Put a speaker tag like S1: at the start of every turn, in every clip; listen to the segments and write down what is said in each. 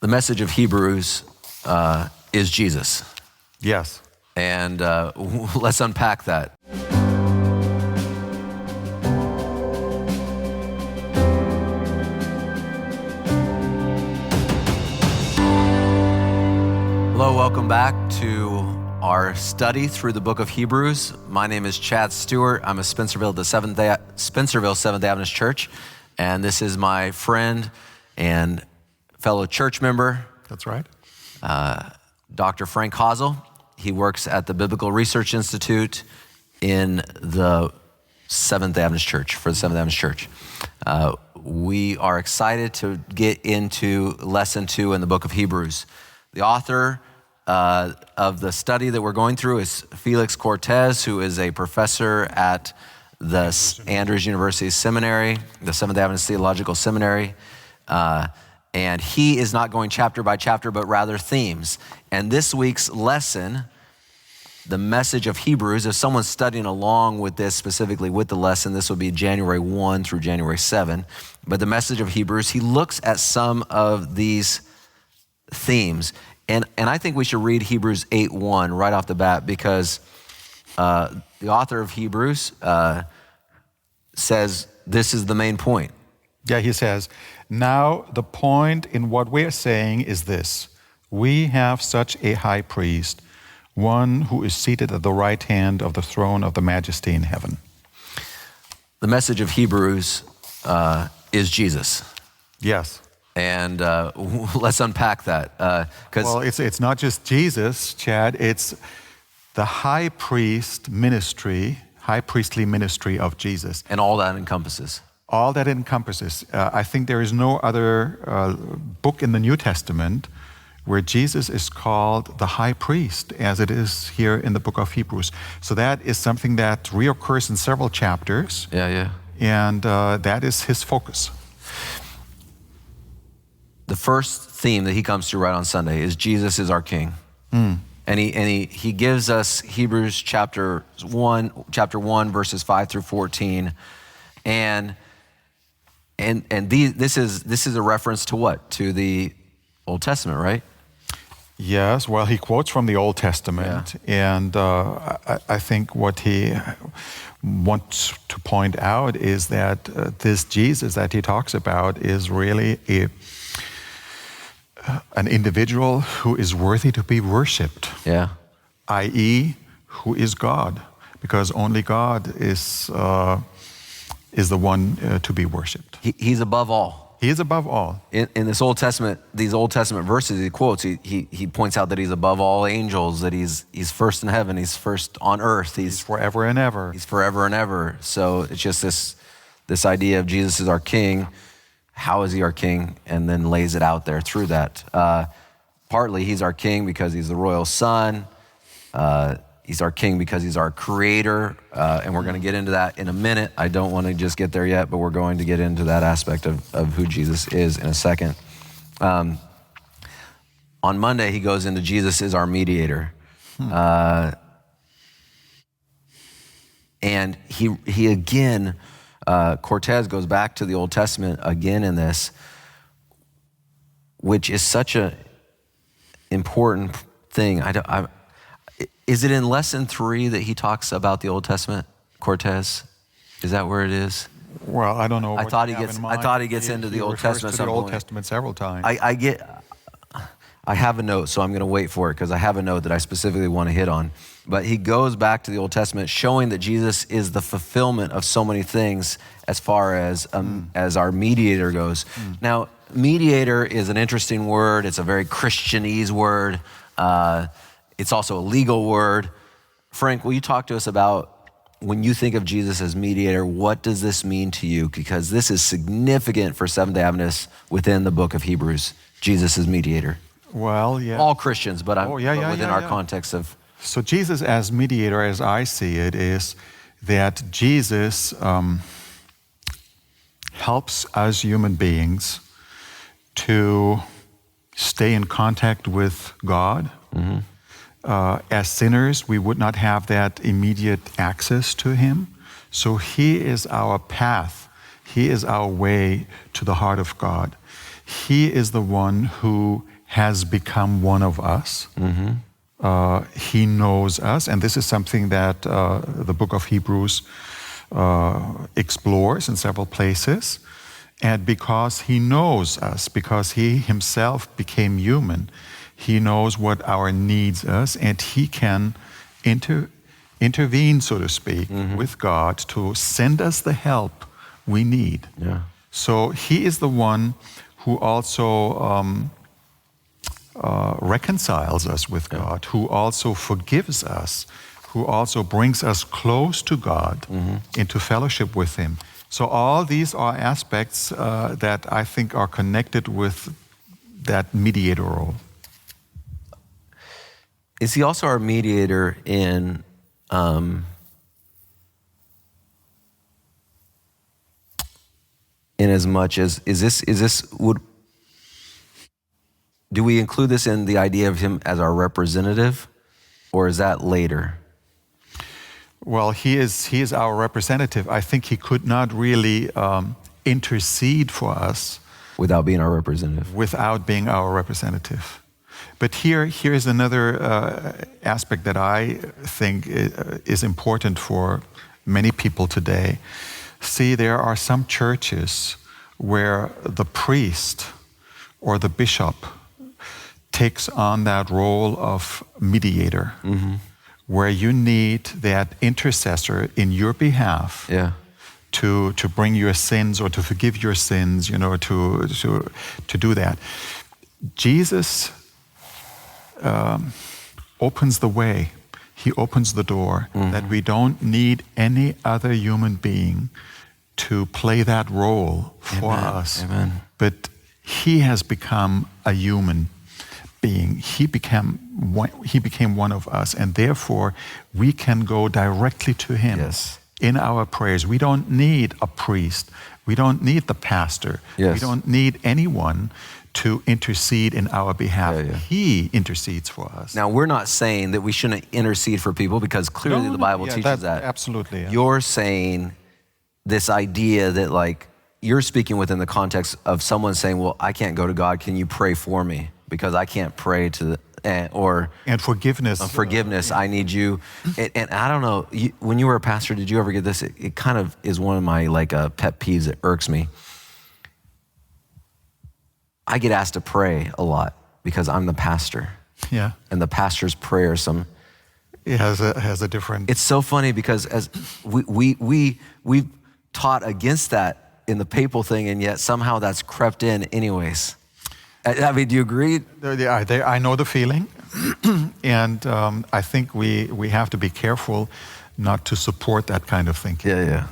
S1: The message of Hebrews is Jesus.
S2: Yes.
S1: And let's unpack that. Hello, welcome back to our study through the book of Hebrews. My name is Chad Stuart. I'm a Spencerville Seventh Adventist Church, and this is my friend and fellow church member.
S2: That's right.
S1: Dr. Frank Hasel. He works at the Biblical Research Institute in the Seventh Adventist Church, for the Seventh Adventist Church. We are excited to get into lesson 2 in the book of Hebrews. The author of the study that we're going through is Felix Cortez, who is a professor at the Andrews University Seminary, the Seventh Adventist Theological Seminary. And he is not going chapter by chapter, but rather themes. And this week's lesson, the message of Hebrews, if someone's studying along with this, specifically with the lesson, this will be January 1 through January 7. But the message of Hebrews, he looks at some of these themes. And I think we should read Hebrews 8:1 right off the bat, because the author of Hebrews says this is the main point.
S2: Yeah, he says, now the point in what we're saying is this: we have such a high priest, one who is seated at the right hand of the throne of the majesty in heaven.
S1: The message of Hebrews is Jesus.
S2: Yes.
S1: And let's unpack that.
S2: Well, it's not just Jesus, Chad. It's the high priestly ministry of Jesus.
S1: And all that encompasses.
S2: All that encompasses. I think there is no other book in the New Testament where Jesus is called the high priest, as it is here in the book of Hebrews. So that is something that reoccurs in several chapters.
S1: Yeah.
S2: And that is his focus.
S1: The first theme that he comes to right on Sunday is Jesus is our King. And he gives us Hebrews chapter 1, verses 5 through 14. And this is a reference to what? To the Old Testament, right?
S2: Yes, well, he quotes from the Old Testament. Yeah. And I think what he wants to point out is that this Jesus that he talks about is really an individual who is worthy to be worshipped.
S1: Yeah.
S2: I.e., who is God, because only God is the one to be worshipped.
S1: He's above all.
S2: He is above all.
S1: In this Old Testament, these Old Testament verses he quotes, he points out that he's above all angels, that he's first in heaven, he's first on earth. He's
S2: forever and ever.
S1: He's forever and ever. So it's just this idea of Jesus is our King. How is he our King? And then lays it out there through that. Partly he's our King because he's the royal son. He's our King because he's our creator. And we're going to get into that in a minute. I don't want to just get there yet, but we're going to get into that aspect of who Jesus is in a second. On Monday, he goes into Jesus is our mediator. And he again, Cortez goes back to the Old Testament again in this, which is such an important thing. Is it in lesson 3 that he talks about the Old Testament, Cortez? Is that where it is?
S2: Well, I don't know.
S1: I thought he gets into the Old Testament.
S2: To the Old Testament several times.
S1: I have a note, so I'm going to wait for it because I have a note that I specifically want to hit on. But he goes back to the Old Testament, showing that Jesus is the fulfillment of so many things as far as our mediator goes. Now, mediator is an interesting word. It's a very Christianese word. It's also a legal word. Frank, will you talk to us about, when you think of Jesus as mediator, what does this mean to you? Because this is significant for Seventh Adventists within the book of Hebrews. Jesus is mediator.
S2: Well, yeah.
S1: All Christians, but within our context of...
S2: So Jesus as mediator, as I see it, is that Jesus helps us human beings to stay in contact with God. As sinners, we would not have that immediate access to him. So he is our path. He is our way to the heart of God. He is the one who has become one of us. He knows us, and this is something that the book of Hebrews explores in several places. And because he knows us, because he himself became human, he knows what our needs is, and he can intervene, so to speak, with God to send us the help we need.
S1: Yeah.
S2: So he is the one who also reconciles us with God, who also forgives us, who also brings us close to God, into fellowship with him. So all these are aspects that I think are connected with that mediator role.
S1: Is he also our mediator in as much as do we include this in the idea of him as our representative, or is that later?
S2: Well, he is our representative. I think he could not really intercede for us
S1: Without being our representative.
S2: without being our representative. But here is another aspect that I think is important for many people today. See, there are some churches where the priest or the bishop takes on that role of mediator, where you need that intercessor in your behalf to bring your sins or to forgive your sins, to do that. Jesus opens the way. He opens the door that we don't need any other human being to play that role for us.
S1: Amen.
S2: But he has become a human being. He became one of us, and therefore we can go directly to him in our prayers. We don't need a priest. We don't need the pastor. We don't need anyone to intercede in our behalf. He intercedes for us.
S1: Now, we're not saying that we shouldn't intercede for people, because clearly the Bible teaches that.
S2: Absolutely. Yeah.
S1: You're saying this idea that, like, you're speaking within the context of someone saying, well, I can't go to God. Can you pray for me? Because I can't pray to the,
S2: and forgiveness.
S1: Forgiveness, I need you. And I don't know, when you were a pastor, did you ever get this? It kind of is one of my pet peeves that irks me. I get asked to pray a lot because I'm the pastor.
S2: Yeah.
S1: And the pastor's prayer,
S2: it has a different.
S1: It's so funny because as we've taught against that in the papal thing, and yet somehow that's crept in anyways. I mean, do you agree?
S2: I know the feeling, and I think we have to be careful not to support that kind of thinking.
S1: Yeah.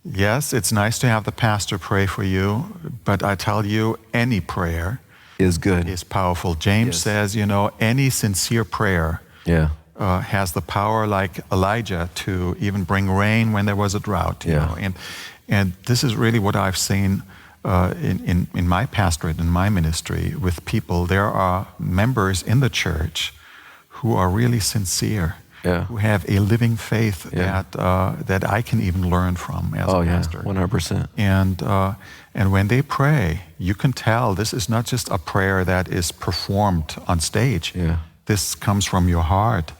S2: Yes, it's nice to have the pastor pray for you, but I tell you, any prayer
S1: is good,
S2: is powerful. James says, any sincere prayer has the power, like Elijah, to even bring rain when there was a drought. You know? And this is really what I've seen in my pastorate, in my ministry with people. There are members in the church who are really sincere, who have a living faith that I can even learn from as a pastor.
S1: 100%.
S2: And when they pray, you can tell this is not just a prayer that is performed on stage. This comes from your heart,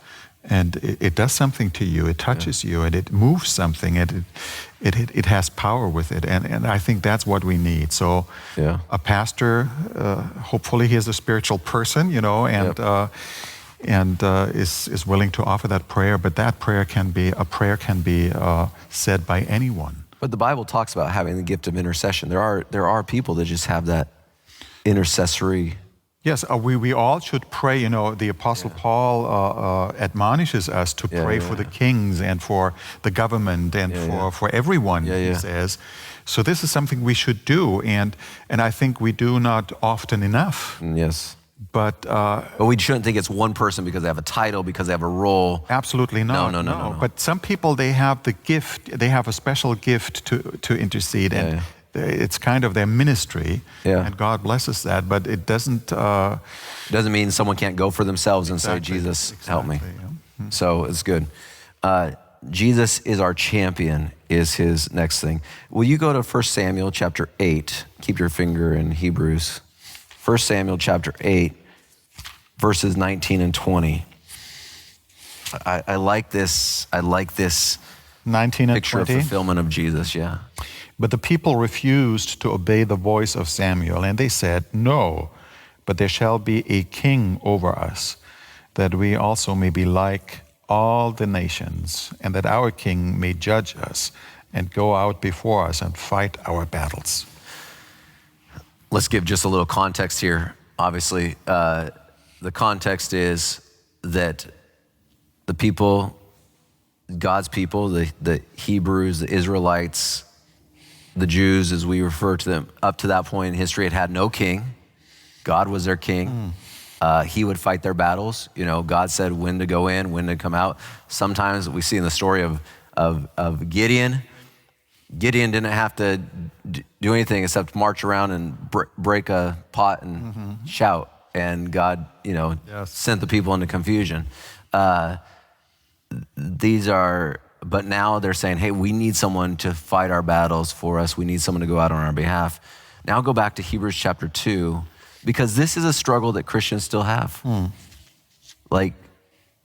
S2: and it does something to you. It touches you, and it moves something. It has power with it, and I think that's what we need. So a pastor, hopefully he is a spiritual person, and is willing to offer that prayer. But that prayer can be said by anyone.
S1: But the Bible talks about having the gift of intercession. There are people that just have that intercessory.
S2: Yes, we all should pray. The Apostle Paul admonishes us to pray for the kings and for the government and for everyone, he says. So this is something we should do, and I think we do not often enough.
S1: Yes.
S2: But
S1: we shouldn't think it's one person because they have a title, because they have a role.
S2: Absolutely not.
S1: No.
S2: But some people, they have the gift, they have a special gift to intercede, and it's kind of their ministry, and God blesses that, but it doesn't
S1: mean someone can't go for themselves and say, Jesus, help me.
S2: Yeah.
S1: So it's good. Jesus is our champion is his next thing. Will you go to 1 Samuel chapter 8? Keep your finger in Hebrews. 1 Samuel chapter 8, verses 19 and 20. I like this. I like this
S2: 19 and
S1: picture
S2: 20.
S1: of fulfillment of Jesus, yeah.
S2: But the people refused to obey the voice of Samuel, and they said, "No, but there shall be a king over us, that we also may be like all the nations, and that our king may judge us and go out before us and fight our battles."
S1: Let's give just a little context here. Obviously, the context is that the people, God's people, the Hebrews, the Israelites, the Jews, as we refer to them, up to that point in history, had no king. God was their king. He would fight their battles. You know, God said when to go in, when to come out. Sometimes we see in the story of Gideon. Gideon didn't have to do anything except march around and break a pot and shout. And God, you know, sent the people into confusion. But now they're saying, hey, we need someone to fight our battles for us. We need someone to go out on our behalf. Now go back to Hebrews chapter 2, because this is a struggle that Christians still have. Like,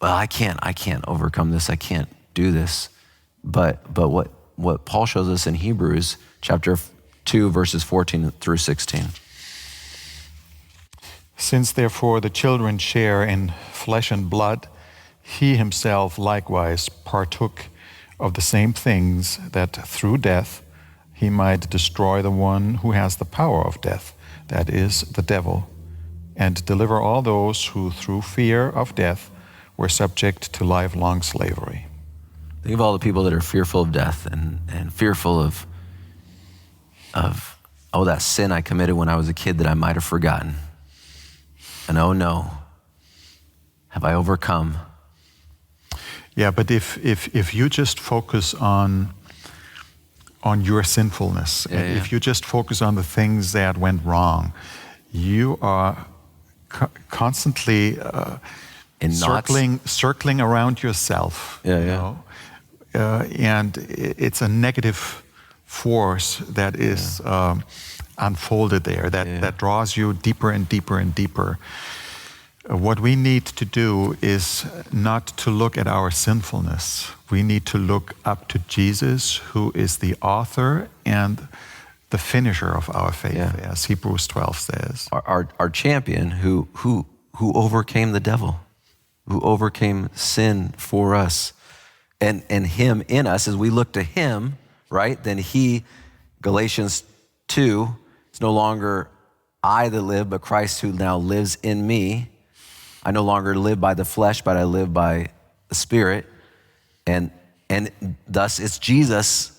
S1: well, I can't overcome this. I can't do this. But what Paul shows us in Hebrews chapter 2, verses 14 through 16.
S2: "Since therefore the children share in flesh and blood, he himself likewise partook of the same things, that through death he might destroy the one who has the power of death, that is, the devil, and deliver all those who through fear of death were subject to lifelong slavery."
S1: Think of all the people that are fearful of death and fearful of that sin I committed when I was a kid that I might have forgotten. And oh no, have I overcome?
S2: Yeah, but if you just focus on your sinfulness, if you just focus on the things that went wrong, you are constantly circling around yourself. You know? And it's a negative force that is unfolded there, that draws you deeper and deeper and deeper. What we need to do is not to look at our sinfulness. We need to look up to Jesus, who is the author and the finisher of our faith, as Hebrews 12 says.
S1: Our champion who overcame the devil, who overcame sin for us, and him in us. As we look to him, right, then he, Galatians 2, it's no longer I that live, but Christ who now lives in me. I no longer live by the flesh, but I live by the Spirit. And thus it's Jesus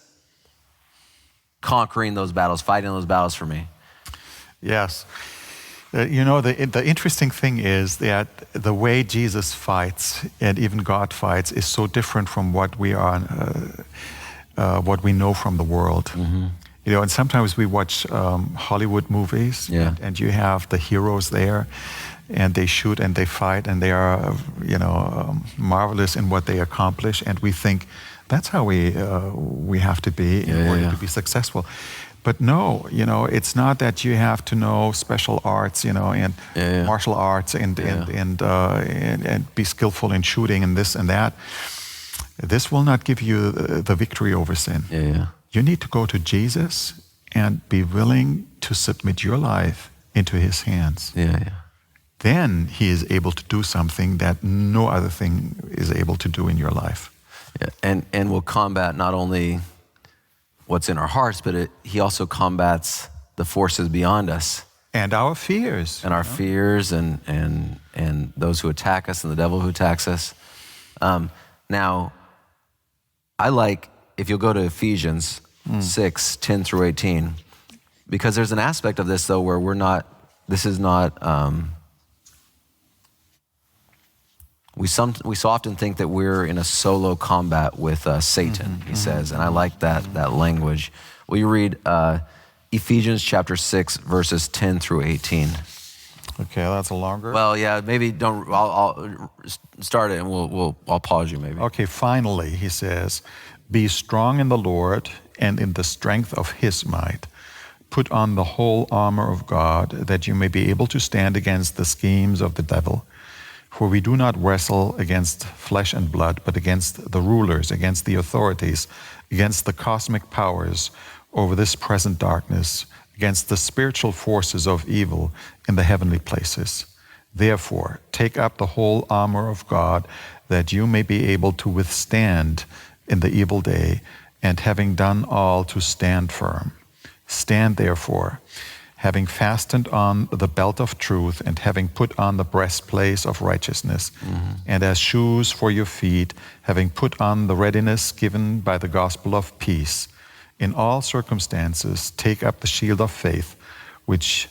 S1: conquering those battles, fighting those battles for me.
S2: Yes. You know, the interesting thing is that the way Jesus fights and even God fights is so different from what we are, what we know from the world. You know, and sometimes we watch Hollywood movies, and you have the heroes there, and they shoot and they fight, and they are, marvelous in what they accomplish, and we think that's how we have to be in order to be successful. But no, you know, it's not that you have to know special arts, you know, and martial arts and be skillful in shooting and this and that. This will not give you the victory over sin. You need to go to Jesus and be willing to submit your life into his hands. Then he is able to do something that no other thing is able to do in your life.
S1: And will combat not only what's in our hearts, but he also combats the forces beyond us.
S2: And our fears.
S1: And our fears and those who attack us and the devil who attacks us. Now, I like, if you'll go to Ephesians 6, 10 through 18, because there's an aspect of this though where we so often think that we're in a solo combat with Satan, he says, and I like that language. Will you read Ephesians chapter 6, verses 10 through 18?
S2: Okay, that's a longer.
S1: Well, yeah, maybe don't. I'll start it, and I'll pause you maybe.
S2: Okay, finally, he says, "Be strong in the Lord and in the strength of his might. put on the whole armor of God, that you may be able to stand against the schemes of the devil. For we do not wrestle against flesh and blood, but against the rulers, against the authorities, against the cosmic powers over this present darkness, against the spiritual forces of evil in the heavenly places. Therefore, take up the whole armor of God, that you may be able to withstand in the evil day, and having done all, to stand firm. Stand therefore, having fastened on the belt of truth, and having put on the breastplate of righteousness, and as shoes for your feet, having put on the readiness given by the gospel of peace. In all circumstances, take up the shield of faith, with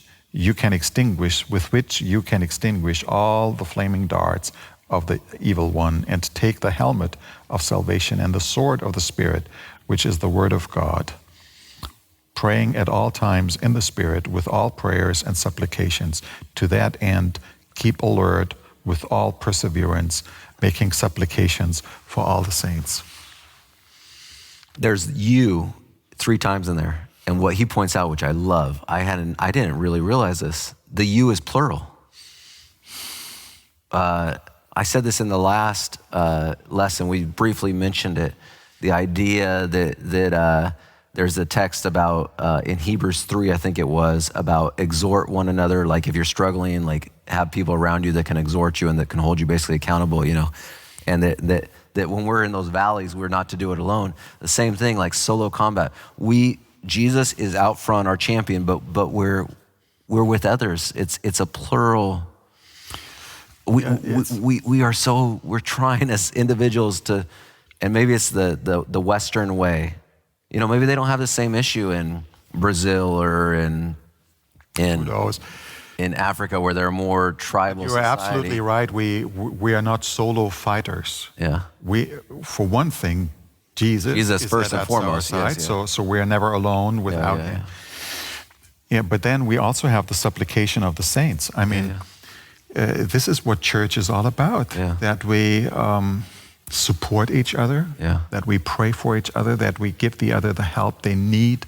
S2: which you can extinguish all the flaming darts of the evil one, and take the helmet of salvation and the sword of the Spirit, which is the word of God, praying at all times in the Spirit with all prayers and supplications. To that end, keep alert with all perseverance, making supplications for all the saints.
S1: There's you 3 times in there. And what he points out, which I love, I didn't really realize this. The you is plural. I said this in the last lesson. We briefly mentioned it. The idea that there's a text about, in Hebrews 3, I think it was, about exhort one another. Like if you're struggling, like have people around you that can exhort you and that can hold you basically accountable, you know. And that when we're in those valleys, we're not to do it alone. The same thing, like solo combat. Jesus is out front, our champion, but we're with others. It's a plural. We're trying as individuals to, and maybe it's the Western way. You know, maybe they don't have the same issue in Brazil or in Africa where they're more tribal.
S2: You're
S1: society.
S2: absolutely right. We are not solo fighters.
S1: Yeah.
S2: For one thing, Jesus is
S1: first and foremost.
S2: Our side, yes, so we are never alone without him. Yeah, but then we also have the supplication of the saints. I mean, this is what church is all about. Yeah. That we support each other. Yeah. That we pray for each other. That we give the other the help they need.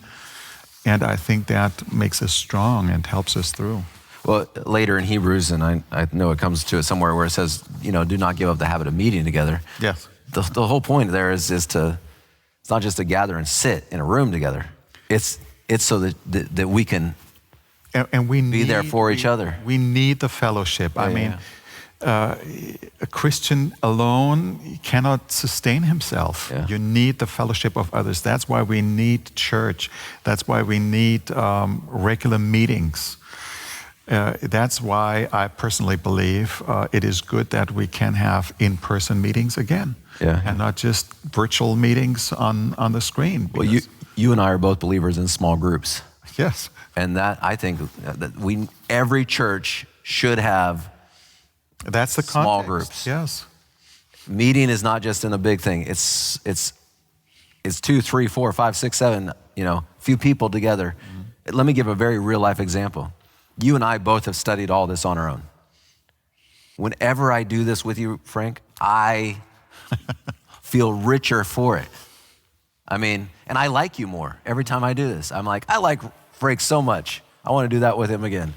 S2: And I think that makes us strong and helps us through.
S1: Well, later in Hebrews, and I know it comes to it somewhere where it says, you know, do not give up the habit of meeting together.
S2: Yes.
S1: The whole point there is it's not just to gather and sit in a room together. It's so that we can be there for each other.
S2: We need the fellowship. A Christian alone cannot sustain himself. Yeah. You need the fellowship of others. That's why we need church. That's why we need regular meetings. That's why I personally believe it is good that we can have in-person meetings again. Yeah. And not just virtual meetings on the screen.
S1: Well, you and I are both believers in small groups.
S2: Yes.
S1: And that, I think, that every church should have
S2: that's the
S1: small
S2: context.
S1: Groups.
S2: Yes.
S1: Meeting is not just in a big thing. It's 2, 3, 4, 5, 6, 7, few people together. Mm-hmm. Let me give a very real life example. You and I both have studied all this on our own. Whenever I do this with you, Frank, I feel richer for it. I mean, and I like you more every time I do this. I'm like, I like Frank so much. I want to do that with him again.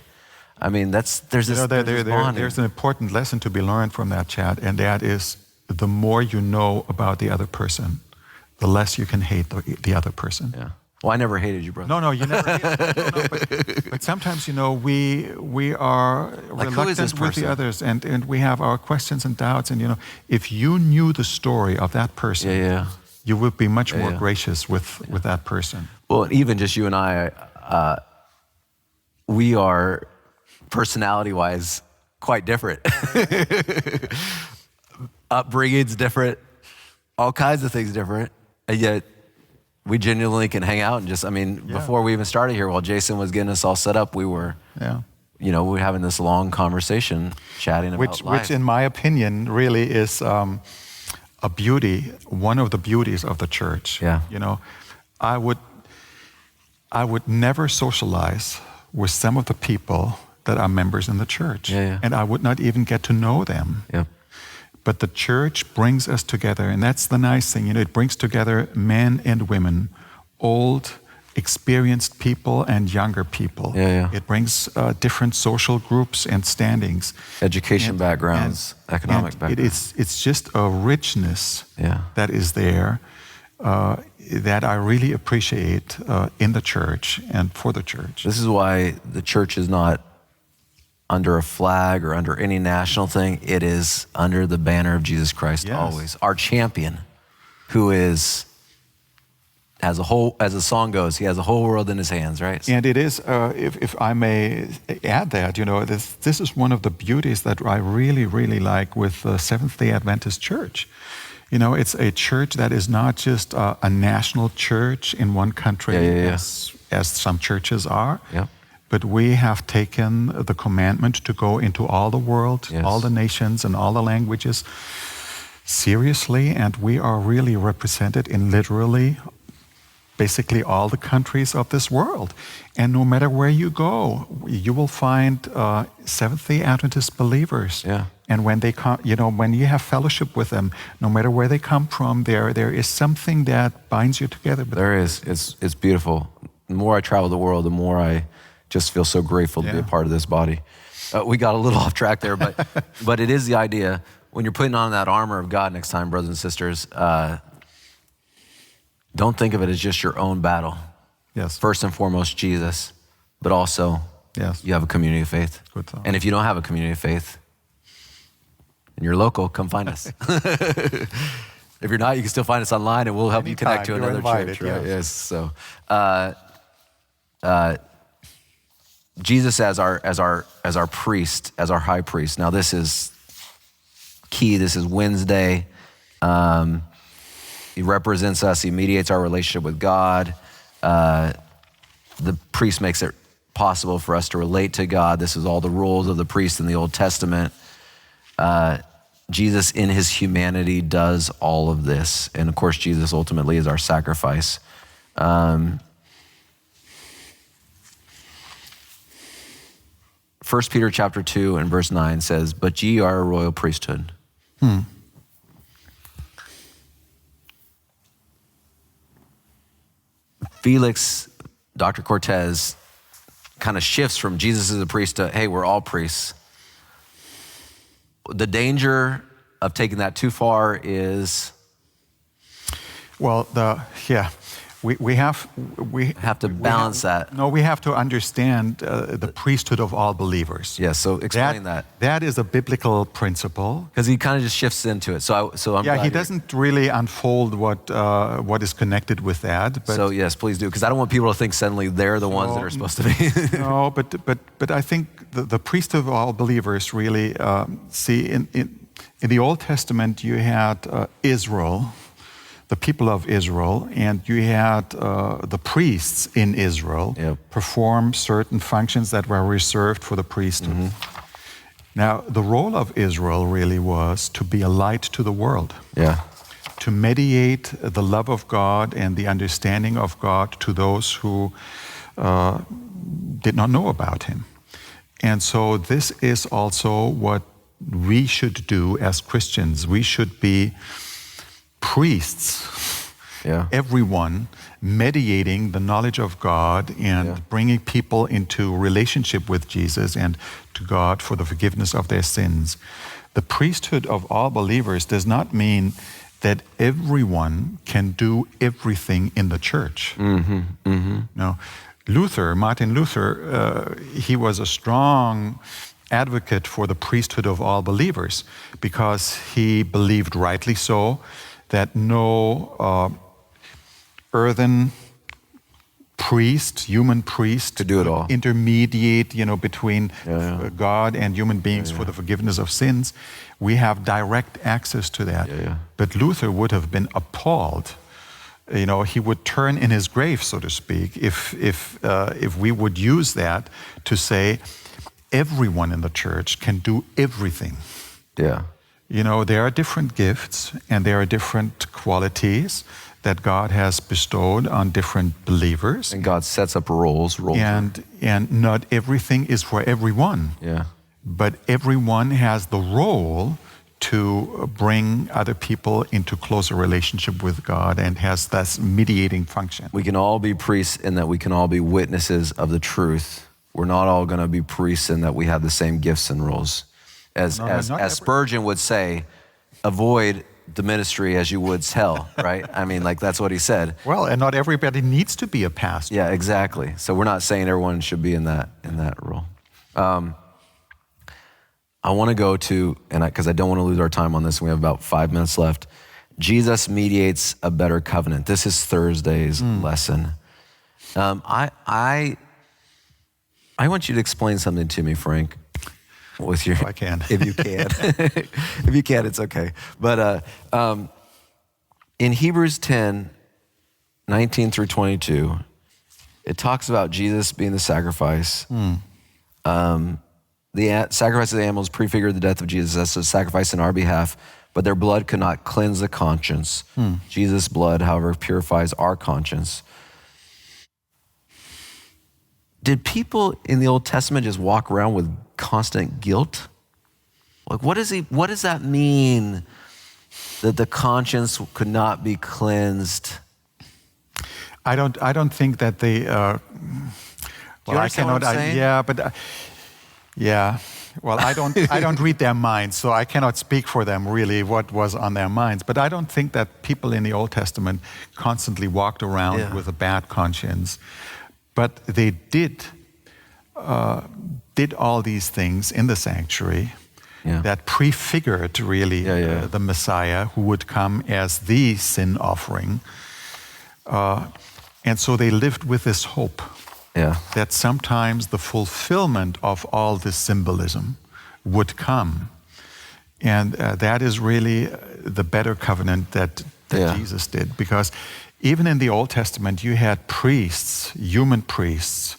S1: I mean, there's
S2: an important lesson to be learned from that, Chad, and that is the more you know about the other person, the less you can hate the other person.
S1: Yeah. Well, I never hated you, brother.
S2: No, you never hated me. But sometimes, we are like, reluctant with the others, and we have our questions and doubts. And, if you knew the story of that person, you would be much more gracious with that person.
S1: Well, even just you and I, we are personality-wise quite different. Upbringing's different, all kinds of things different, and yet we genuinely can hang out and just, before we even started here, while Jason was getting us all set up, we were, we were having this long conversation, chatting about life.
S2: Which in my opinion, really is a beauty, one of the beauties of the church.
S1: Yeah.
S2: I would never socialize with some of the people that are members in the church. And I would not even get to know them.
S1: Yep.
S2: But the church brings us together, and that's the nice thing. It brings together men and women, old experienced people and younger people.
S1: Yeah.
S2: It brings different social groups and standings.
S1: Education backgrounds, economic backgrounds.
S2: It's just a richness that is there that I really appreciate in the church and for the church.
S1: This is why the church is not under a flag or under any national thing. It is under the banner of Jesus Christ always. Our champion, who has a whole, as the song goes, he has the whole world in his hands, right?
S2: And it is, if I may add that, this is one of the beauties that I really, really like with the Seventh-day Adventist Church. It's a church that is not just a national church in one country, as some churches are, but we have taken the commandment to go into all the world, all the nations and all the languages seriously, and we are really represented in literally basically all the countries of this world. And no matter where you go, you will find Seventh-day Adventist believers. And when they come, when you have fellowship with them, no matter where they come from, there is something that binds you together.
S1: There is. It's beautiful. The more I travel the world, the more I just feel so grateful to be a part of this body. We got a little off track there, but it is the idea, when you're putting on that armor of God next time, brothers and sisters, don't think of it as just your own battle. First and foremost, Jesus, but also you have a community of faith. And if you don't have a community of faith, and you're local, come find us. If you're not, you can still find us online, and we'll help you connect to another church. Right? Yes. So, Jesus as our priest, as our high priest. Now, this is key. This is Wednesday. He represents us. He mediates our relationship with God. The priest makes it possible for us to relate to God. This is all the roles of the priest in the Old Testament. Jesus in his humanity does all of this. And of course, Jesus ultimately is our sacrifice. 1 Peter chapter 2 and verse 9 says, "But ye are a royal priesthood." Felix, Dr. Cortez, kind of shifts from Jesus as a priest to, hey, we're all priests. The danger of taking that too far is?
S2: Well, we have
S1: to balance that.
S2: No, we have to understand the priesthood of all believers.
S1: Yes, so explain that.
S2: That is a biblical principle.
S1: Because he kind of just shifts into it. So I'm
S2: he doesn't really unfold what is connected with that. But
S1: so yes, please do, because I don't want people to think suddenly they're the ones that are supposed to be.
S2: No, but I think the priesthood of all believers really see in the Old Testament you had Israel, the people of Israel, and you had the priests in Israel perform certain functions that were reserved for the priesthood. Now, the role of Israel really was to be a light to the world, to mediate the love of God and the understanding of God to those who did not know about him. And so this is also what we should do as Christians. We should be priests, everyone mediating the knowledge of God and bringing people into relationship with Jesus and to God for the forgiveness of their sins. The priesthood of all believers does not mean that everyone can do everything in the church. No, Martin Luther, he was a strong advocate for the priesthood of all believers because he believed, rightly so, that no earthen priest, human priest,
S1: to do it all,
S2: intermediate, between God and human beings for the forgiveness of sins. We have direct access to that. But Luther would have been appalled. He would turn in his grave, so to speak, if we would use that to say everyone in the church can do everything. There are different gifts and there are different qualities that God has bestowed on different believers.
S1: And God sets up roles.
S2: And not everything is for everyone. But everyone has the role to bring other people into closer relationship with God and has this mediating function.
S1: We can all be priests in that we can all be witnesses of the truth. We're not all going to be priests in that we have the same gifts and roles. As Spurgeon would say, avoid the ministry as you would hell, right? I mean, like that's what he said.
S2: Well, and not everybody needs to be a pastor.
S1: Yeah, exactly. So we're not saying everyone should be in that role. I want to go to, and because I don't want to lose our time on this, we have about 5 minutes left. Jesus mediates a better covenant. This is Thursday's lesson. I want you to explain something to me, Frank. With your,
S2: I can.
S1: If you can. If you can, it's okay. But in Hebrews 10, 19 through 22, it talks about Jesus being the sacrifice. The sacrifice of the animals prefigured the death of Jesus as a sacrifice in our behalf, but their blood could not cleanse the conscience. Jesus' blood, however, purifies our conscience. Did people in the Old Testament just walk around with constant guilt? Like, what does that mean that the conscience could not be cleansed?
S2: I don't think that they. Well,
S1: I cannot.
S2: Yeah. Well, I don't read their minds, so I cannot speak for them really what was on their minds. But I don't think that people in the Old Testament constantly walked around with a bad conscience. But they did all these things in the sanctuary that prefigured really the Messiah who would come as the sin offering. And so they lived with this hope that sometimes the fulfillment of all this symbolism would come. And that is really the better covenant that Jesus did. Because even in the Old Testament, you had priests, human priests,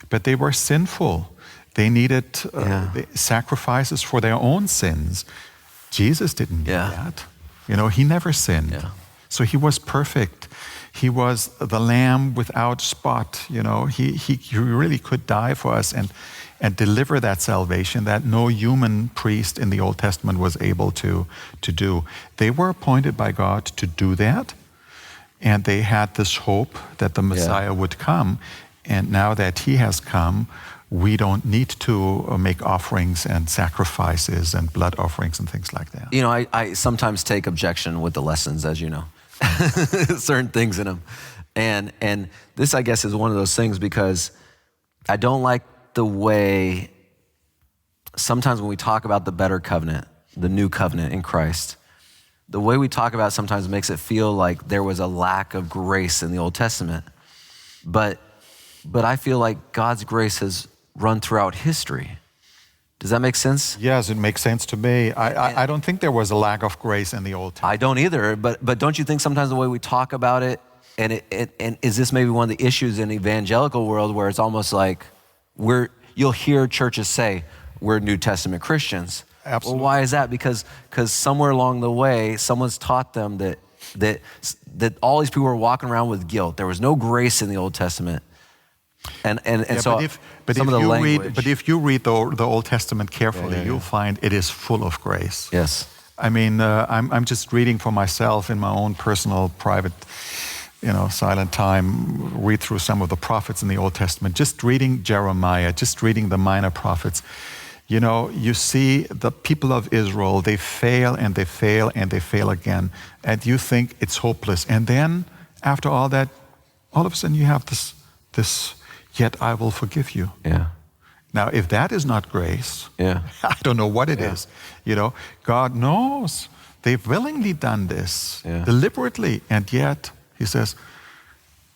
S2: but they were sinful. They needed sacrifices for their own sins. Jesus didn't do that. You know, he never sinned.
S1: Yeah.
S2: So he was perfect. He was the lamb without spot. You know, he really could die for us and deliver that salvation that no human priest in the Old Testament was able to do. They were appointed by God to do that. And they had this hope that the Messiah would come. And now that he has come, we don't need to make offerings and sacrifices and blood offerings and things like that.
S1: You know, I sometimes take objection with the lessons, as you know, certain things in them. And this, I guess, is one of those things because I don't like the way sometimes when we talk about the better covenant, the new covenant in Christ, the way we talk about it sometimes makes it feel like there was a lack of grace in the Old Testament. But I feel like God's grace has run throughout history. Does that make sense?
S2: Yes, it makes sense to me. I don't think there was a lack of grace in the Old Testament.
S1: I don't either, but don't you think sometimes the way we talk about it, and is this maybe one of the issues in the evangelical world where it's almost like you'll hear churches say, we're New Testament Christians.
S2: Absolutely.
S1: Well, why is that? Because somewhere along the way, someone's taught them that all these people were walking around with guilt. There was no grace in the Old Testament. And so some of the language.
S2: But if you read the Old Testament carefully, you'll find it is full of grace.
S1: Yes.
S2: I mean, I'm just reading for myself in my own personal, private, silent time, read through some of the prophets in the Old Testament, just reading Jeremiah, just reading the minor prophets. You know, you see the people of Israel, they fail and they fail and they fail again. And you think it's hopeless. And then after all that, all of a sudden you have this yet I will forgive you.
S1: Yeah.
S2: Now, if that is not grace,
S1: I
S2: don't know what it is. You know, God knows they've willingly done this deliberately. And yet he says,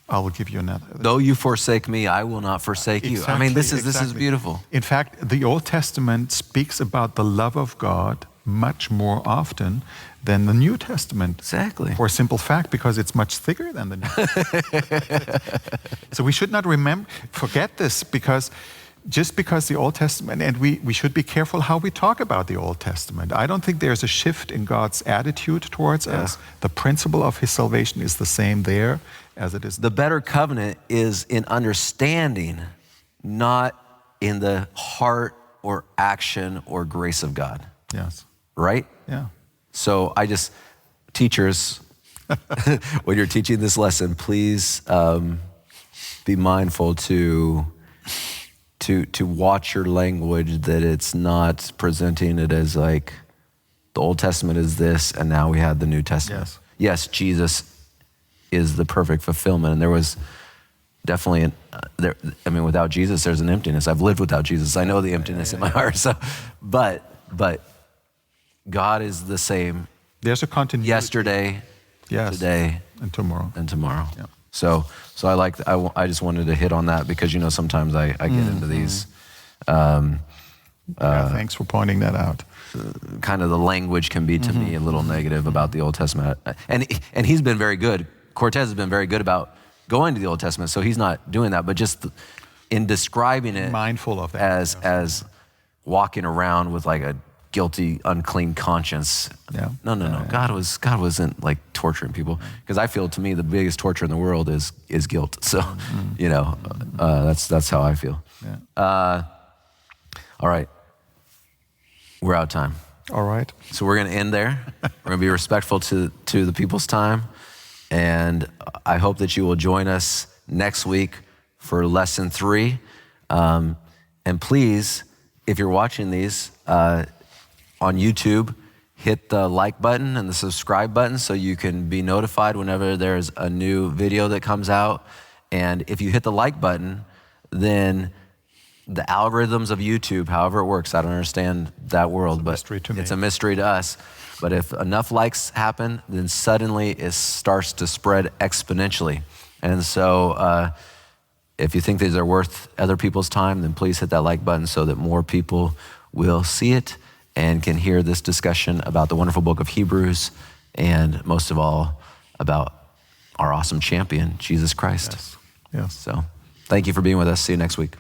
S2: I will give you another.
S1: Though you forsake me, I will not forsake you. I mean, this is beautiful.
S2: In fact, the Old Testament speaks about the love of God much more often than the New Testament.
S1: Exactly.
S2: For a simple fact, because it's much thicker than the New Testament. So we should not forget this, because just because the Old Testament, and we should be careful how we talk about the Old Testament. I don't think there's a shift in God's attitude towards us. The principle of his salvation is the same there as it is.
S1: The better covenant is in understanding, not in the heart or action or grace of God.
S2: Yes.
S1: Right?
S2: Yeah.
S1: So teachers, when you're teaching this lesson, please be mindful to watch your language, that it's not presenting it as like the Old Testament is this and now we had the New Testament. Yes, Jesus is the perfect fulfillment, and there was definitely without Jesus there's an emptiness. I've lived without Jesus. I know the emptiness in my heart. So, but God is the same.
S2: There's a continuity.
S1: Yesterday, today,
S2: and tomorrow.
S1: Yeah. So I just wanted to hit on that because sometimes I get into these.
S2: Thanks for pointing that out.
S1: Kind of the language can be to me a little negative about the Old Testament, and he's been very good. Cortez has been very good about going to the Old Testament, so he's not doing that. But just in describing it,
S2: mindful of that,
S1: as walking around with like a guilty, unclean conscience.
S2: Yeah.
S1: No. God wasn't like torturing people, because I feel, to me, the biggest torture in the world is guilt. So, that's how I feel.
S2: Yeah.
S1: All right, we're out of time.
S2: All right.
S1: So we're going to end there. We're going to be respectful to the people's time, and I hope that you will join us next week for lesson 3. And please, if you're watching these on YouTube, hit the like button and the subscribe button so you can be notified whenever there's a new video that comes out. And if you hit the like button, then the algorithms of YouTube, however it works, I don't understand that world, but it's a mystery to us. But if enough likes happen, then suddenly it starts to spread exponentially. And so if you think these are worth other people's time, then please hit that like button so that more people will see it and can hear this discussion about the wonderful book of Hebrews, and most of all, about our awesome champion, Jesus Christ.
S2: Yes.
S1: So thank you for being with us. See you next week.